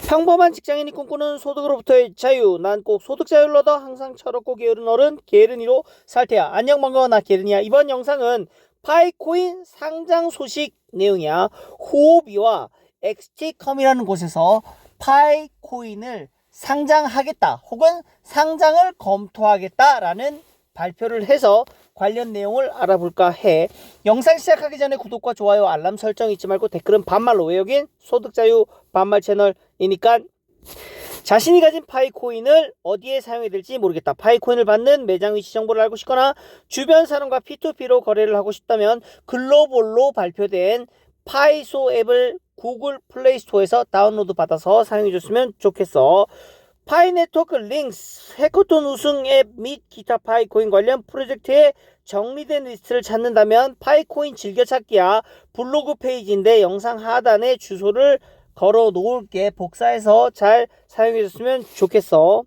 평범한 직장인이 꿈꾸는 소득으로부터의 자유. 난 꼭 소득 자유를 얻어 항상 철없고 게으른 어른 게으른이로 살 테야. 안녕 반가워, 나 게으른이야. 이번 영상은 파이코인 상장 소식 내용이야. 호비와 XT컴이라는 곳에서 파이코인을 상장하겠다 혹은 상장을 검토하겠다라는 발표를 해서 관련 내용을 알아볼까 해. 영상 시작하기 전에 구독과 좋아요, 알람 설정 잊지 말고 댓글은 반말로. 왜 여긴 소득자유 반말 채널이니까. 자신이 가진 파이코인을 어디에 사용해야 될지 모르겠다. 파이코인을 받는 매장 위치 정보를 알고 싶거나 주변 사람과 P2P로 거래를 하고 싶다면 글로벌로 발표된 파이소 앱을 구글 플레이 스토어에서 다운로드 받아서 사용해줬으면 좋겠어. 파이 네트워크 링스 해커톤 우승 앱 및 기타 파이코인 관련 프로젝트의 정리된 리스트를 찾는다면 파이코인 즐겨찾기야. 블로그 페이지인데 영상 하단에 주소를 걸어 놓을게. 복사해서 잘 사용해줬으면 좋겠어.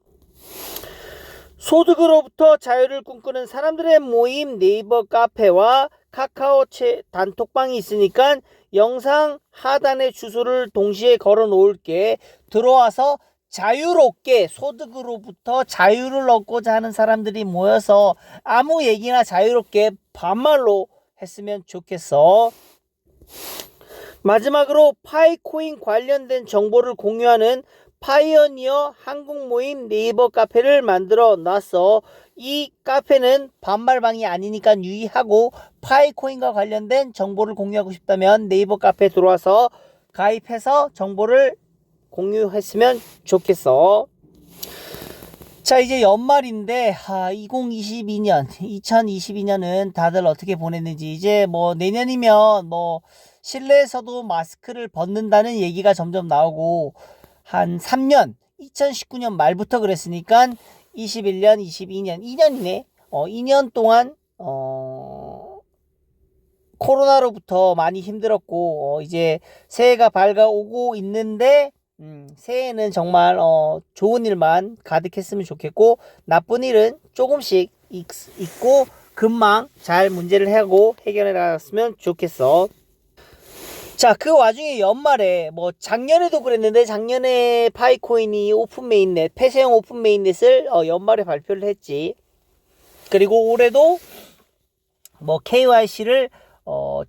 소득으로부터 자유를 꿈꾸는 사람들의 모임 네이버 카페와 카카오 단톡방이 있으니까 영상 하단에 주소를 동시에 걸어 놓을게. 들어와서 자유롭게 소득으로부터 자유를 얻고자 하는 사람들이 모여서 아무 얘기나 자유롭게 반말로 했으면 좋겠어. 마지막으로 파이코인 관련된 정보를 공유하는 파이오니어 한국 모임 네이버 카페를 만들어 놨어. 이 카페는 반말방이 아니니까 유의하고, 파이코인과 관련된 정보를 공유하고 싶다면 네이버 카페에 들어와서 가입해서 정보를 공유했으면 좋겠어. 자, 이제 연말인데 2022년은 다들 어떻게 보냈는지. 이제 뭐 내년이면 뭐 실내에서도 마스크를 벗는다는 얘기가 점점 나오고, 한 3년 2019년 말부터 그랬으니까 21년 22년 2년이네. 2년 동안 코로나로부터 많이 힘들었고, 이제 새해가 밝아오고 있는데 새해에는 정말 좋은 일만 가득했으면 좋겠고, 나쁜 일은 조금씩 있고 금방 잘 문제를 하고 해결해 나갔으면 좋겠어. 자, 그 와중에 연말에 뭐 작년에도 그랬는데, 작년에 파이코인이 오픈 메인넷, 폐쇄형 오픈 메인넷을 연말에 발표를 했지. 그리고 올해도 뭐 KYC를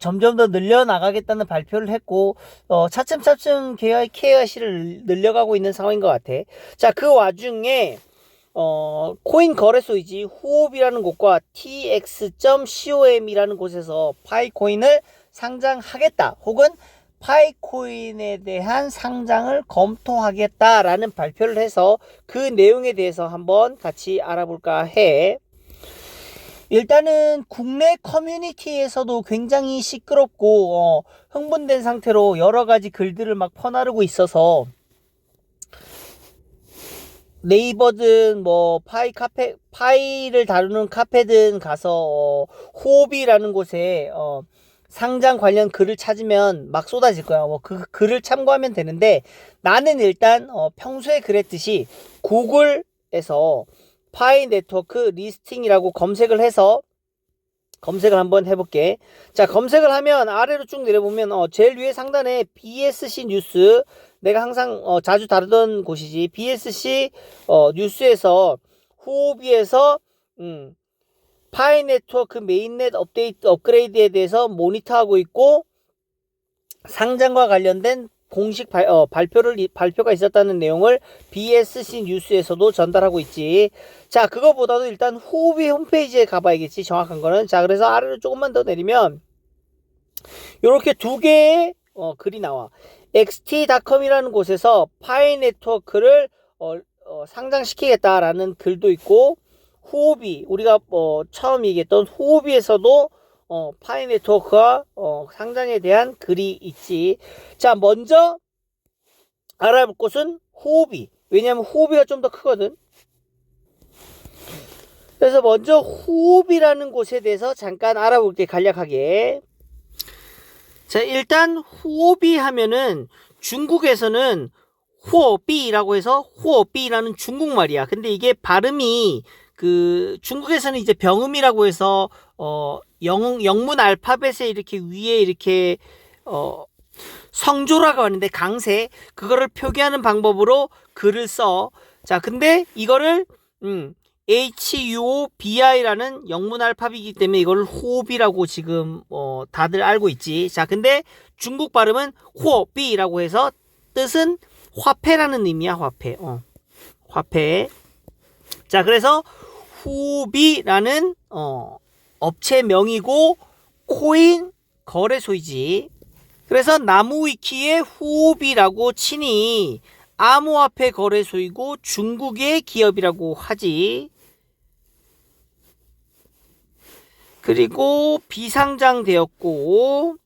점점 더 늘려나가겠다는 발표를 했고, 차츰차츰 KYC를 늘려가고 있는 상황인 것 같아. 자, 그 와중에 코인 거래소이지 후옵이라는 곳과 tx.com이라는 곳에서 파이코인을 상장하겠다 혹은 파이코인에 대한 상장을 검토하겠다라는 발표를 해서 그 내용에 대해서 한번 같이 알아볼까 해. 일단은 국내 커뮤니티에서도 굉장히 시끄럽고 흥분된 상태로 여러가지 글들을 막 퍼나르고 있어서, 네이버든 뭐 파이를 다루는 카페든 가서 호흡이라는 곳에 상장 관련 글을 찾으면 막 쏟아질 거야. 뭐 그 글을 참고하면 되는데, 나는 일단 평소에 그랬듯이 구글에서 파이 네트워크 리스팅이라고 검색을 해서 검색을 한번 해볼게. 자, 검색을 하면 아래로 쭉 내려보면 제일 위에 상단에 BSC 뉴스, 내가 항상 자주 다루던 곳이지. BSC 뉴스에서 후오비에서 파이 네트워크 메인넷 업그레이드에 대해서 모니터하고 있고, 상장과 관련된 공식 발표가 있었다는 내용을 BSC 뉴스에서도 전달하고 있지. 자, 그거보다도 일단 후오비 홈페이지에 가봐야겠지, 정확한 거는. 자, 그래서 아래로 조금만 더 내리면 이렇게 두 개의 글이 나와. xt.com이라는 곳에서 파이 네트워크를 상장시키겠다라는 글도 있고, 후오비, 우리가 처음 얘기했던 후오비에서도 파이 네트워크와 상장에 대한 글이 있지. 자, 먼저 알아볼 곳은 후오비. 왜냐하면 후오비가 좀 더 크거든. 그래서 먼저 후오비라는 곳에 대해서 잠깐 알아볼게, 간략하게. 자, 일단 후오비 하면은 중국에서는 후오비라고 해서 후오비라는 중국말이야. 근데 이게 발음이 중국에서는 이제 병음이라고 해서 영문 알파벳에 이렇게 위에 이렇게 성조라고 하는데 강세 그거를 표기하는 방법으로 글을 써. 자, 근데 이거를 HUOBI라는 영문 알파벳이기 때문에 이걸 호비라고 지금 다들 알고 있지. 자, 근데 중국 발음은 호비라고 해서 뜻은 화폐라는 의미야. 화폐. 화폐. 자, 그래서 후비라는 업체명이고 코인 거래소이지. 그래서 나무위키의 후오비라고 치니 암호화폐 거래소이고 중국의 기업이라고 하지. 그리고 비상장되었고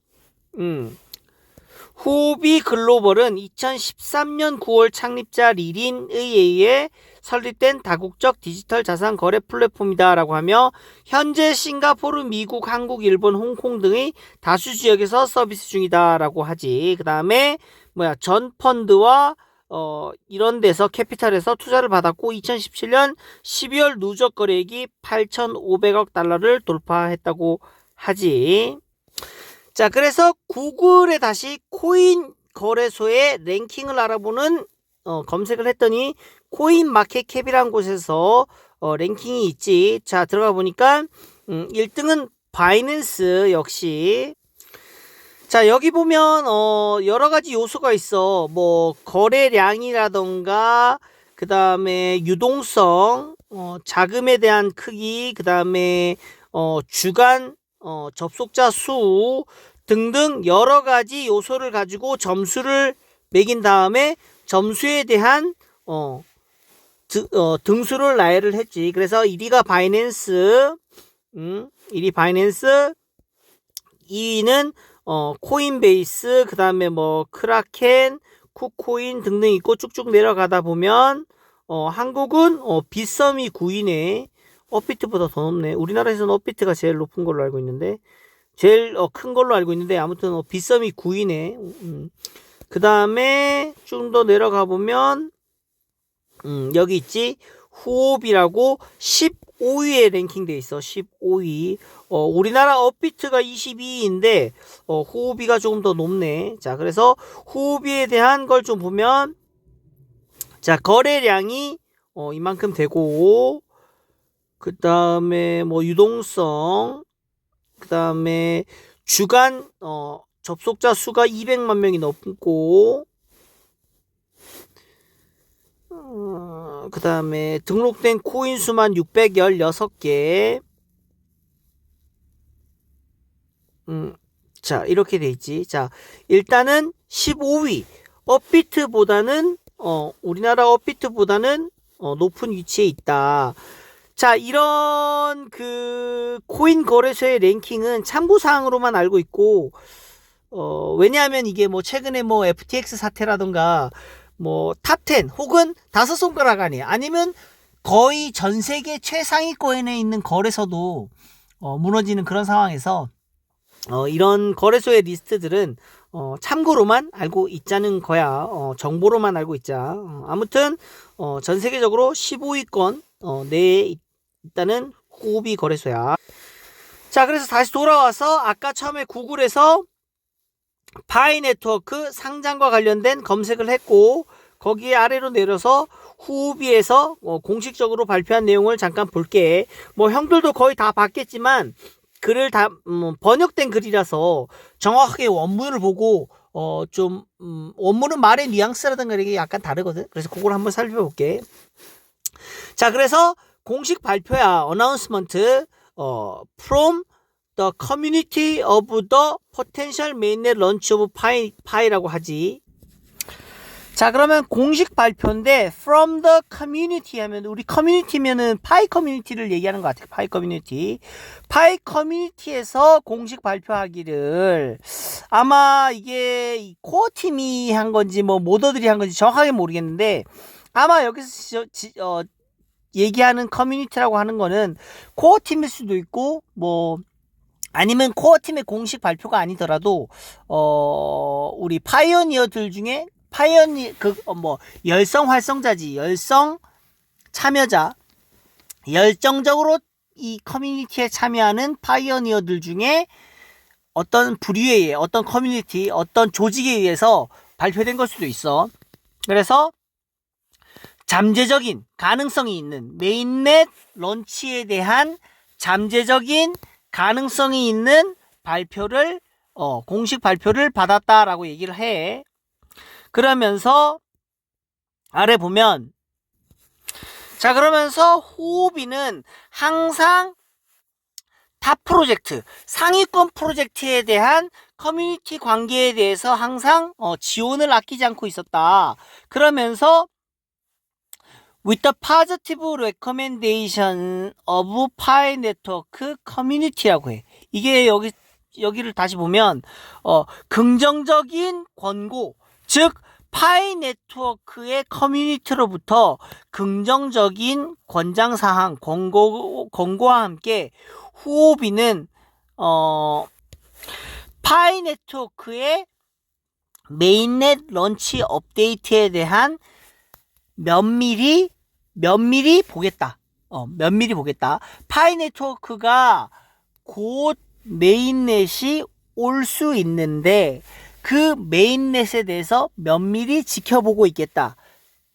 후오비 글로벌은 2013년 9월 창립자 리린에 의해 설립된 다국적 디지털 자산 거래 플랫폼이다 라고 하며 현재 싱가포르, 미국, 한국, 일본, 홍콩 등의 다수 지역에서 서비스 중이다 라고 하지. 그 다음에 전 펀드와 이런 데서 캐피탈에서 투자를 받았고 2017년 12월 누적 거래액이 8,500억 달러를 돌파했다고 하지. 자, 그래서 구글에 다시 코인 거래소의 랭킹을 알아보는 검색을 했더니 코인 마켓캡이라는 곳에서 랭킹이 있지. 자, 들어가 보니까 1등은 바이낸스 역시. 자, 여기 보면 여러 가지 요소가 있어. 뭐 거래량이라던가 그 다음에 유동성, 자금에 대한 크기, 그 다음에 주간 접속자 수 등등 여러 가지 요소를 가지고 점수를 매긴 다음에 점수에 대한 등수를 나열을 했지. 그래서 1위가 바이낸스, 1위 바이낸스, 2위는 코인베이스, 그 다음에 뭐 크라켄, 쿠코인 등등 있고 쭉쭉 내려가다 보면 한국은 빗썸이 9위네. 업비트보다 더 높네. 우리나라에서는 업비트가 제일 높은 걸로 알고 있는데 제일 큰 걸로 알고 있는데 아무튼 빗썸이 9위네. 그 다음에 좀 더 내려가 보면 여기 있지. 후옵이라고 15위에 랭킹돼 있어. 15위. 우리나라 업비트가 22위인데 후오비가 조금 더 높네. 자, 그래서 후오비에 대한 걸 좀 보면 자, 거래량이 이만큼 되고 그 다음에 뭐 유동성, 그 다음에 주간 접속자 수가 200만 명이 넘고 그 다음에 등록된 코인 수만 616개. 자, 이렇게 돼 있지. 자, 일단은 15위 업비트보다는 우리나라 업비트보다는 높은 위치에 있다. 자, 이런 그 코인 거래소의 랭킹은 참고사항으로만 알고 있고 왜냐하면 이게 뭐 최근에 뭐 FTX 사태라던가 뭐 탑10 혹은 5손가락 안에 아니면 거의 전 세계 최상위권에 있는 거래소도 무너지는 그런 상황에서 이런 거래소의 리스트들은 참고로만 알고 있자는 거야. 정보로만 알고 있자. 아무튼 전 세계적으로 15위권 내에 있다는 후오비 거래소야. 자, 그래서 다시 돌아와서 아까 처음에 구글에서 파이 네트워크 상장과 관련된 검색을 했고 거기에 아래로 내려서 후오비에서 공식적으로 발표한 내용을 잠깐 볼게. 뭐 형들도 거의 다 봤겠지만 글을 다 번역된 글이라서 정확하게 원문을 보고 좀 원문은 말의 뉘앙스라든가 이게 약간 다르거든. 그래서 그걸 한번 살펴볼게. 자, 그래서 공식 발표야. 어나운스먼트 from the community of the potential mainnet launch of Pi라고 하지. 자, 그러면 공식 발표인데 from the community 하면 우리 커뮤니티면은 파이 커뮤니티를 얘기하는 것 같아요. 파이 커뮤니티. 파이 커뮤니티에서 공식 발표하기를 아마 이게 코어 팀이 한 건지 뭐 모더들이 한 건지 정확하게 모르겠는데 아마 여기서 얘기하는 커뮤니티라고 하는 거는 코어 팀일 수도 있고 뭐 아니면 코어 팀의 공식 발표가 아니더라도 우리 파이오니어들 중에 열성 활성자지, 열성 참여자, 열정적으로 이 커뮤니티에 참여하는 파이오니어들 중에 어떤 부류에 의해, 어떤 커뮤니티, 어떤 조직에 의해서 발표된 걸 수도 있어. 그래서 잠재적인 가능성이 있는 메인넷 런치에 대한 잠재적인 가능성이 있는 발표를 공식 발표를 받았다라고 얘기를 해. 그러면서 아래 보면 자 그러면서 호흡이는 항상 탑 프로젝트, 상위권 프로젝트에 대한 커뮤니티 관계에 대해서 항상 지원을 아끼지 않고 있었다. 그러면서 with the positive recommendation of Pi Network Community라고 해. 이게 여기를 다시 보면 긍정적인 권고, 즉 파이 네트워크의 커뮤니티로부터 긍정적인 권장사항, 권고와 함께 후오비는 파이 네트워크의 메인넷 런치 업데이트에 대한 면밀히 보겠다. 면밀히 보겠다. 파이 네트워크가 곧 메인넷이 올 수 있는데 그 메인넷에 대해서 면밀히 지켜보고 있겠다.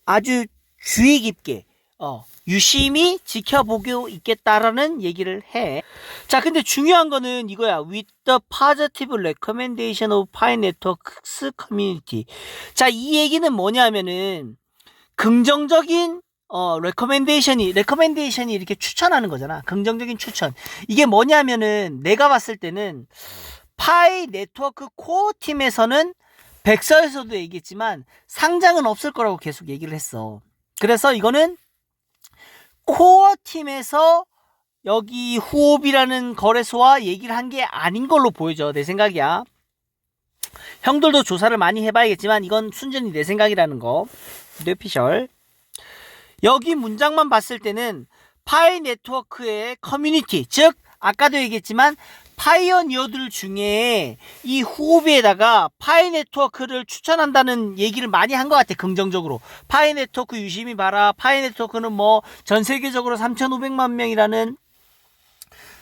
아주 주의 깊게 유심히 지켜보고 있겠다라는 얘기를 해. 자, 근데 중요한 거는 이거야. With the positive recommendation of Pi Networks Community. 자, 이 얘기는 뭐냐면은 긍정적인 레커멘데이션이 이렇게 추천하는 거잖아. 긍정적인 추천. 이게 뭐냐면은 내가 봤을 때는 파이 네트워크 코어 팀에서는 백서에서도 얘기했지만 상장은 없을 거라고 계속 얘기를 했어. 그래서 이거는 코어 팀에서 여기 후옵이라는 거래소와 얘기를 한 게 아닌 걸로 보여져. 내 생각이야. 형들도 조사를 많이 해봐야겠지만 이건 순전히 내 생각이라는 거. 뇌피셜. 여기 문장만 봤을 때는 파이 네트워크의 커뮤니티, 즉 아까도 얘기했지만 파이어니어들 중에 이 후오비에다가 파이 네트워크를 추천한다는 얘기를 많이 한 것 같아. 긍정적으로 파이 네트워크 유심히 봐라. 파이 네트워크는 뭐 전 세계적으로 3,500만 명이라는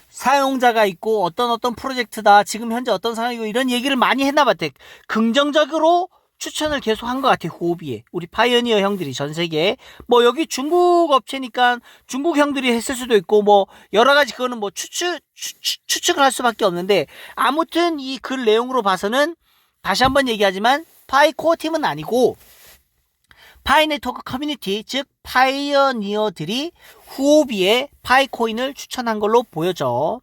사용자가 있고 어떤 프로젝트다. 지금 현재 어떤 상황이고 이런 얘기를 많이 했나 봤다. 긍정적으로 추천을 계속 한 것 같아. 호비에 우리 파이어니어 형들이 전 세계에 뭐 여기 중국 업체니까 중국 형들이 했을 수도 있고 뭐 여러 가지 그거는 뭐 추측을 할 수밖에 없는데 아무튼 이 글 내용으로 봐서는 다시 한번 얘기하지만 파이 코어 팀은 아니고 파이 네트워크 커뮤니티 즉 파이어니어들이 후오비에 파이 코인을 추천한 걸로 보여져.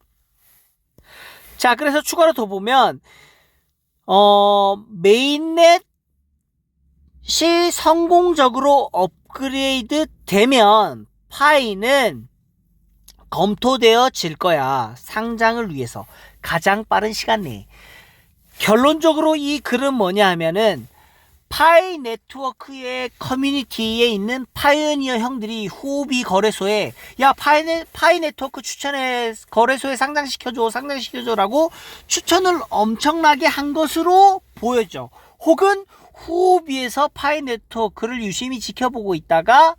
자 그래서 추가로 더 보면 메인넷 시 성공적으로 업그레이드 되면 파이는 검토되어질 거야. 상장을 위해서 가장 빠른 시간 내에. 결론적으로 이 글은 뭐냐 하면은 파이 네트워크의 커뮤니티에 있는 파이어니어 형들이 후오비 거래소에 야 파이 네트워크 추천해 거래소에 상장시켜줘 라고 추천을 엄청나게 한 것으로 보여져. 혹은 후오비에서 파이 네트워크를 유심히 지켜보고 있다가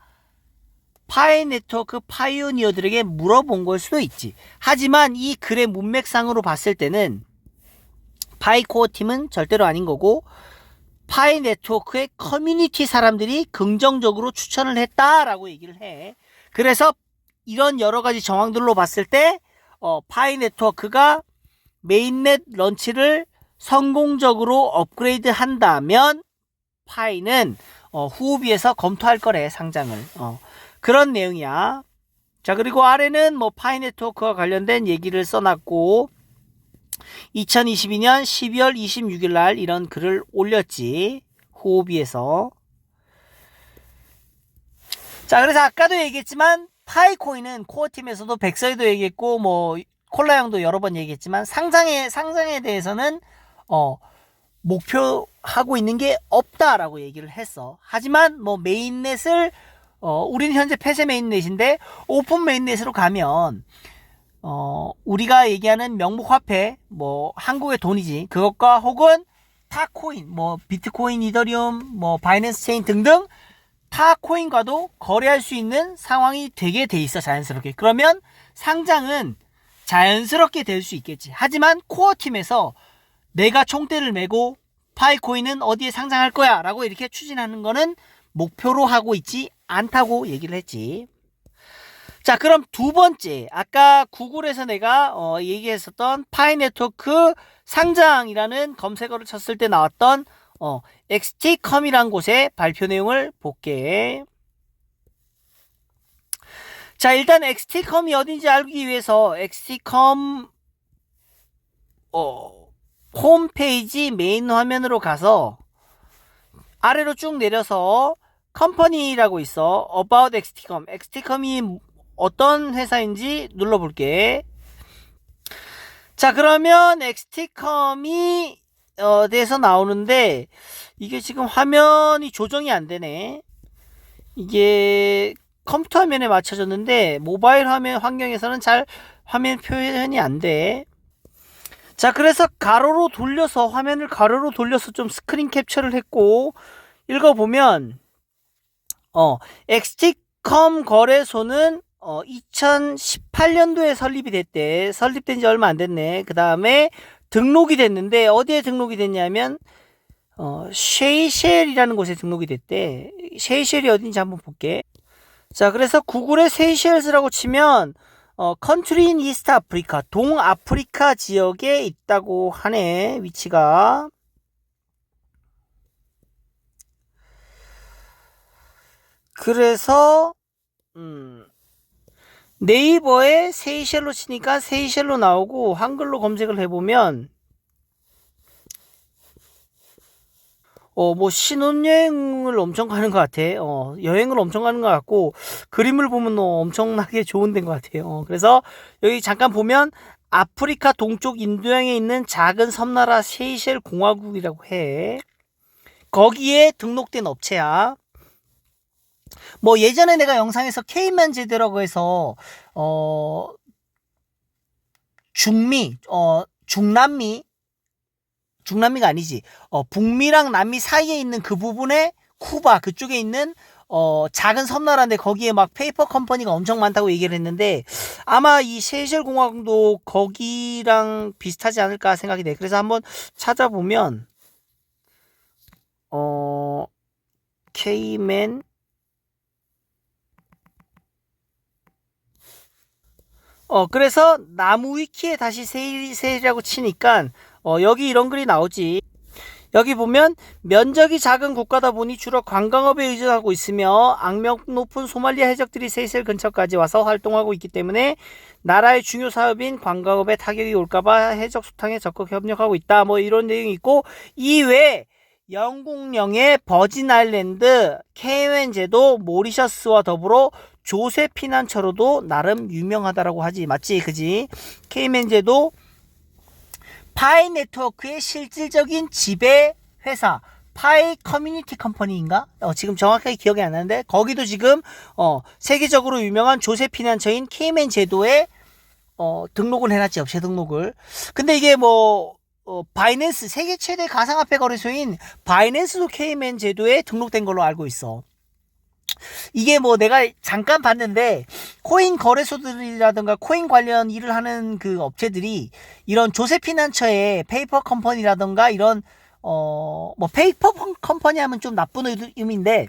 파이 네트워크 파이오니어들에게 물어본 걸 수도 있지. 하지만 이 글의 문맥상으로 봤을 때는 파이 코어 팀은 절대로 아닌 거고 파이 네트워크의 커뮤니티 사람들이 긍정적으로 추천을 했다라고 얘기를 해. 그래서 이런 여러 가지 정황들로 봤을 때 파이 네트워크가 메인넷 런치를 성공적으로 업그레이드 한다면 파이는 후오비에서 검토할 거래. 상장을. 그런 내용이야. 자 그리고 아래는 뭐 파이 네트워크와 관련된 얘기를 써놨고 2022년 12월 26일 날 이런 글을 올렸지. 후오비에서. 자 그래서 아까도 얘기했지만 파이코인은 코어팀에서도 백서에도 얘기했고 뭐 콜라 형도 여러 번 얘기했지만 상장에 대해서는 목표하고 있는 게 없다라고 얘기를 했어. 하지만 뭐 메인넷을 우리는 현재 폐쇄 메인넷인데 오픈 메인넷으로 가면 우리가 얘기하는 명목 화폐 뭐 한국의 돈이지 그것과 혹은 타 코인 뭐 비트코인, 이더리움, 뭐 바이낸스 체인 등등 타 코인과도 거래할 수 있는 상황이 되게 돼 있어. 자연스럽게. 그러면 상장은 자연스럽게 될 수 있겠지. 하지만 코어팀에서 내가 총대를 메고 파이코인은 어디에 상장할 거야 라고 이렇게 추진하는 거는 목표로 하고 있지 않다고 얘기를 했지. 자, 그럼 두 번째, 아까 구글에서 내가 얘기했었던 파이네트워크 상장이라는 검색어를 쳤을 때 나왔던 XT컴이란 곳의 발표 내용을 볼게. 자, 일단 XT컴이 어딘지 알기 위해서 XT컴 홈페이지 메인 화면으로 가서 아래로 쭉 내려서 컴퍼니라고 있어. About XT컴. XT컴이 어떤 회사인지 눌러볼게. 자, 그러면 XT컴이 대해서 나오는데 이게 지금 화면이 조정이 안 되네. 이게 컴퓨터 화면에 맞춰졌는데 모바일 화면 환경에서는 잘 화면 표현이 안 돼. 자, 그래서 화면을 가로로 돌려서 좀 스크린 캡처를 했고 읽어보면 XT컴 거래소는 2018년도에 설립이 됐대. 설립된 지 얼마 안 됐네. 그 다음에 등록이 됐는데 어디에 등록이 됐냐면 세이셸이라는 곳에 등록이 됐대. 세이셸이 어딘지 한번 볼게. 자, 그래서 구글에 세이셸스라고 치면 컨트리 인 이스트 아프리카, 동아프리카 지역에 있다고 하네. 위치가. 그래서 네이버에 세이셸로 치니까 세이셸로 나오고 한글로 검색을 해보면 뭐 신혼여행을 엄청 가는 것 같아. 여행을 엄청 가는 것 같고 그림을 보면 엄청나게 좋은 데인 것 같아요. 그래서 여기 잠깐 보면 아프리카 동쪽 인도양에 있는 작은 섬나라 세이셸 공화국이라고 해. 거기에 등록된 업체야. 뭐 예전에 내가 영상에서 케이만 제도라고 해서 중남미가 아니지. 북미랑 남미 사이에 있는 그 부분에 쿠바 그쪽에 있는 작은 섬나라인데 거기에 막 페이퍼 컴퍼니가 엄청 많다고 얘기를 했는데 아마 이 세이셸 공화국도 거기랑 비슷하지 않을까 생각이 돼. 그래서 한번 찾아보면 케이맨 그래서 나무 위키에 다시 세이셸이라고 치니까 여기 이런 글이 나오지. 여기 보면 면적이 작은 국가다 보니 주로 관광업에 의존하고 있으며 악명 높은 소말리아 해적들이 세이셸 근처까지 와서 활동하고 있기 때문에 나라의 중요 사업인 관광업에 타격이 올까봐 해적 수탕에 적극 협력하고 있다. 뭐 이런 내용이 있고 이외에 영국령의 버진 아일랜드, 케이맨 제도, 모리셔스와 더불어 조세피난처로도 나름 유명하다라고 하지. 맞지? 그지? 케이맨 제도 파이 네트워크의 실질적인 지배 회사 파이 커뮤니티 컴퍼니인가? 지금 정확하게 기억이 안 나는데 거기도 지금 세계적으로 유명한 조세피난처인 케이맨 제도에 등록을 해놨지. 업체 등록을. 근데 이게 바이낸스 세계 최대 가상화폐 거래소인 바이낸스도 케이맨 제도에 등록된 걸로 알고 있어. 이게 내가 잠깐 봤는데 코인 거래소들이라든가 코인 관련 일을 하는 그 업체들이 이런 조세피난처의 페이퍼 컴퍼니라든가 이런 페이퍼 컴퍼니 하면 좀 나쁜 의미인데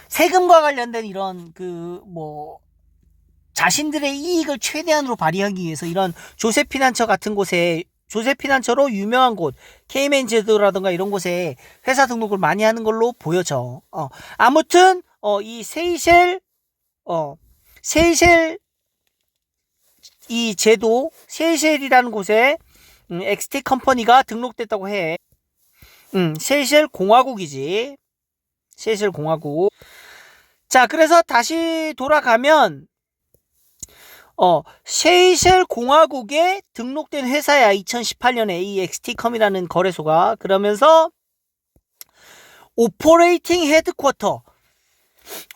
세금과 관련된 이런 자신들의 이익을 최대한으로 발휘하기 위해서 이런 조세피난처 같은 곳에 조세피난처로 유명한 곳 케이맨 제도라든가 이런 곳에 회사 등록을 많이 하는 걸로 보여져. 아무튼 이 세이셸 이 제도 세이셸이라는 곳에 XT 컴퍼니가 등록됐다고 해. 세이셸 공화국이지. 세이셸 공화국. 자, 그래서 다시 돌아가면 세이셸 공화국에 등록된 회사야. 2018년에 이 XT컴이라는 거래소가. 그러면서 오퍼레이팅 헤드쿼터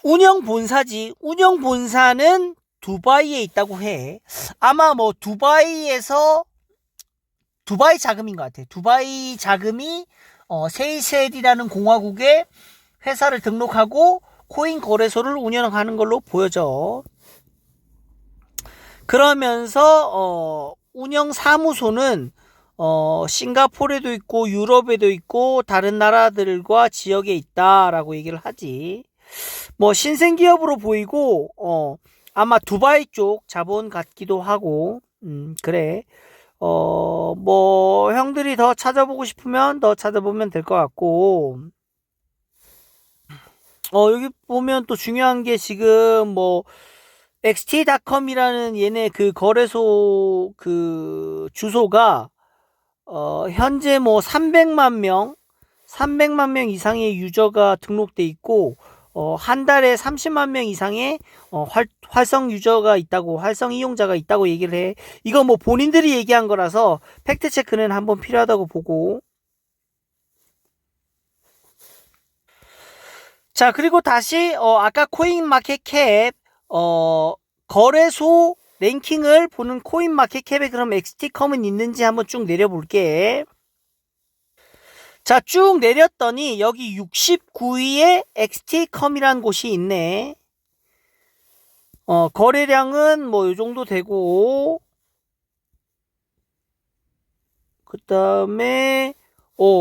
운영 본사지. 운영 본사는 두바이에 있다고 해. 아마 두바이에서 두바이 자금인 것 같아. 두바이 자금이 세이셸이라는 공화국에 회사를 등록하고 코인 거래소를 운영하는 걸로 보여져. 그러면서 운영 사무소는 싱가포르에도 있고 유럽에도 있고 다른 나라들과 지역에 있다라고 얘기를 하지. 뭐 신생 기업으로 보이고 아마 두바이 쪽 자본 같기도 하고 그래. 뭐 형들이 더 찾아보고 싶으면 더 찾아보면 될 것 같고 여기 보면 또 중요한 게 지금 뭐 XT.com이라는 얘네 그 거래소 그 주소가 현재 뭐 300만 명 이상의 유저가 등록돼 있고 한 달에 30만 명 이상의 활성 유저가 있다고, 활성 이용자가 있다고 얘기를 해. 이거 뭐 본인들이 얘기한 거라서 팩트 체크는 한번 필요하다고 보고. 자, 그리고 다시 아까 코인마켓캡 거래소 랭킹을 보는 코인마켓캡에 그럼 XT컴은 있는지 한번 쭉 내려볼게. 자, 쭉 내렸더니 여기 69위에 XT컴이라는 곳이 있네. 거래량은 뭐 이 정도 되고, 그 다음에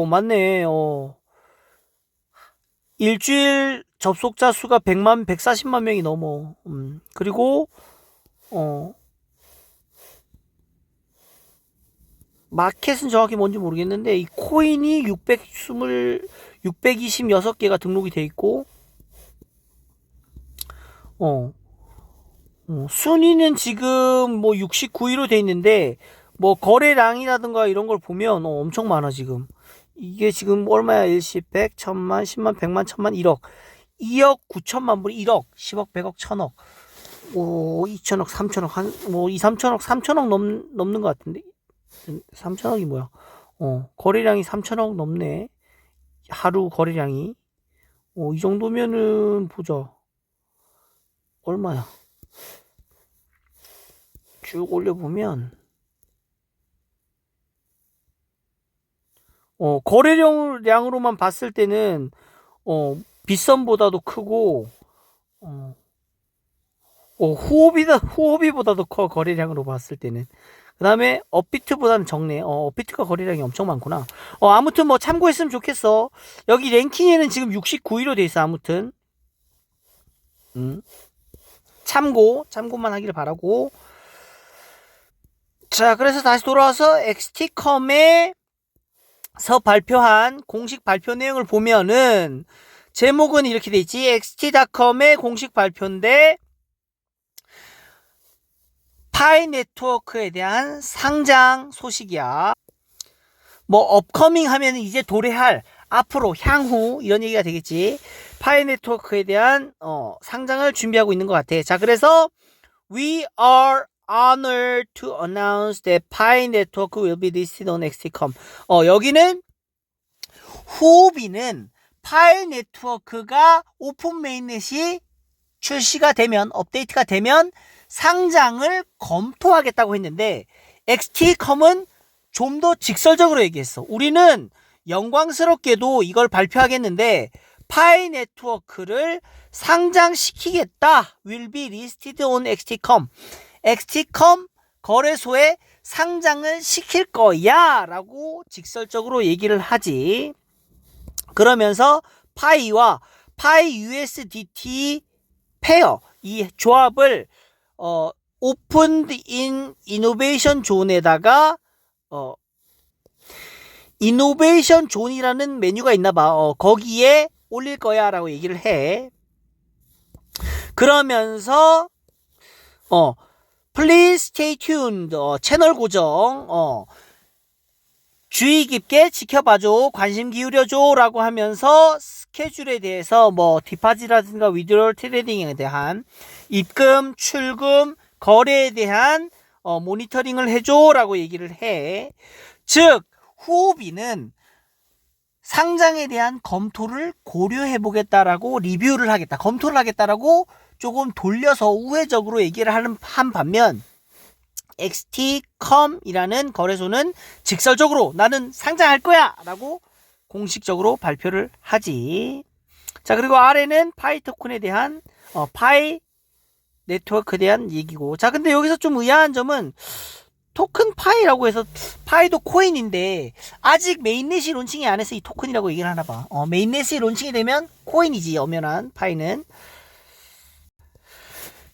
맞네. 일주일 접속자 수가 140만 명이 넘어. 그리고 마켓은 정확히 뭔지 모르겠는데 이 코인이 626개가 등록이 돼 있고 순위는 지금 뭐 69위로 돼 있는데 뭐 거래량이라든가 이런 걸 보면 엄청 많아 지금. 이게 지금 얼마야? 일십, 100, 1000만, 10만, 100만, 1000만, 1억. 2억 9천만 불, 1억, 10억, 100억, 1000억. 2천억, 3천억, 뭐 2, 3천억, 3천억 넘는 것 같은데. 3천억이 뭐야? 거래량이 3천억 넘네. 하루 거래량이. 이 정도면은 보자. 얼마야? 쭉 올려보면 거래량으로만 봤을 때는 빗썸보다도 크고 후오비보다도 커. 거래량으로 봤을 때는. 그 다음에 업비트보다는 적네. 업비트가 거래량이 엄청 많구나. 아무튼 뭐 참고했으면 좋겠어. 여기 랭킹에는 지금 69위로 돼 있어. 아무튼 참고만 하기를 바라고. 자, 그래서 다시 돌아와서 XT컴에서 발표한 공식 발표 내용을 보면은 제목은 이렇게 돼 있지. XT.com의 공식 발표인데 파이 네트워크에 대한 상장 소식이야. 뭐 업커밍 하면 이제 도래할, 앞으로, 향후 이런 얘기가 되겠지. 파이 네트워크에 대한 상장을 준비하고 있는 것 같아. 자, 그래서 We are honored to announce that Pi Network will be listed on XTCOM. 여기는 후오비는 파이 네트워크가 오픈 메인넷이 출시가 되면, 업데이트가 되면 상장을 검토하겠다고 했는데 XT컴은 좀 더 직설적으로 얘기했어. 우리는 영광스럽게도 이걸 발표하겠는데 파이 네트워크를 상장시키겠다. will be listed on XTCOM. XTCOM 거래소에 상장을 시킬 거야 라고 직설적으로 얘기를 하지. 그러면서 파이와 파이 USDT 페어, 이 조합을 오픈 인 이노베이션 존에다가 이노베이션 존이라는 메뉴가 있나봐. 거기에 올릴 거야 라고 얘기를 해. 그러면서 Please stay tuned. 채널 고정. 주의 깊게 지켜봐줘. 관심 기울여줘. 라고 하면서 스케줄에 대해서 뭐 디파지라든가 위드롤 트레이딩에 대한 입금, 출금, 거래에 대한 모니터링을 해줘. 라고 얘기를 해. 즉 후오비는 상장에 대한 검토를 고려해보겠다라고 리뷰를 하겠다. 검토를 하겠다라고 조금 돌려서 우회적으로 얘기를 한 반면 XT컴이라는 거래소는 직설적으로 나는 상장할 거야 라고 공식적으로 발표를 하지. 자, 그리고 아래는 파이 토큰에 대한 파이 네트워크에 대한 얘기고. 자, 근데 여기서 좀 의아한 점은 토큰 파이라고 해서 파이도 코인인데 아직 메인넷이 론칭이 안 해서 이 토큰이라고 얘기를 하나 봐. 메인넷이 론칭이 되면 코인이지, 엄연한 파이는.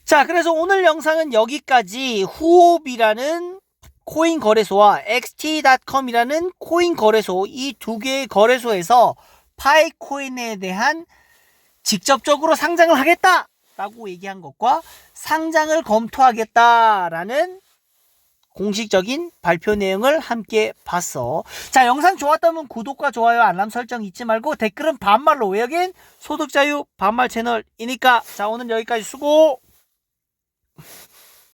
자, 그래서 오늘 영상은 여기까지. 후옵이라는 코인 거래소와 xt.com이라는 코인 거래소, 이 두 개의 거래소에서 파이 코인에 대한 직접적으로 상장을 하겠다 라고 얘기한 것과 상장을 검토하겠다라는 공식적인 발표 내용을 함께 봤어. 자, 영상 좋았다면 구독과 좋아요, 알람 설정 잊지 말고 댓글은 반말로. 왜 여긴 소득자유 반말 채널이니까. 자, 오늘 여기까지. 수고.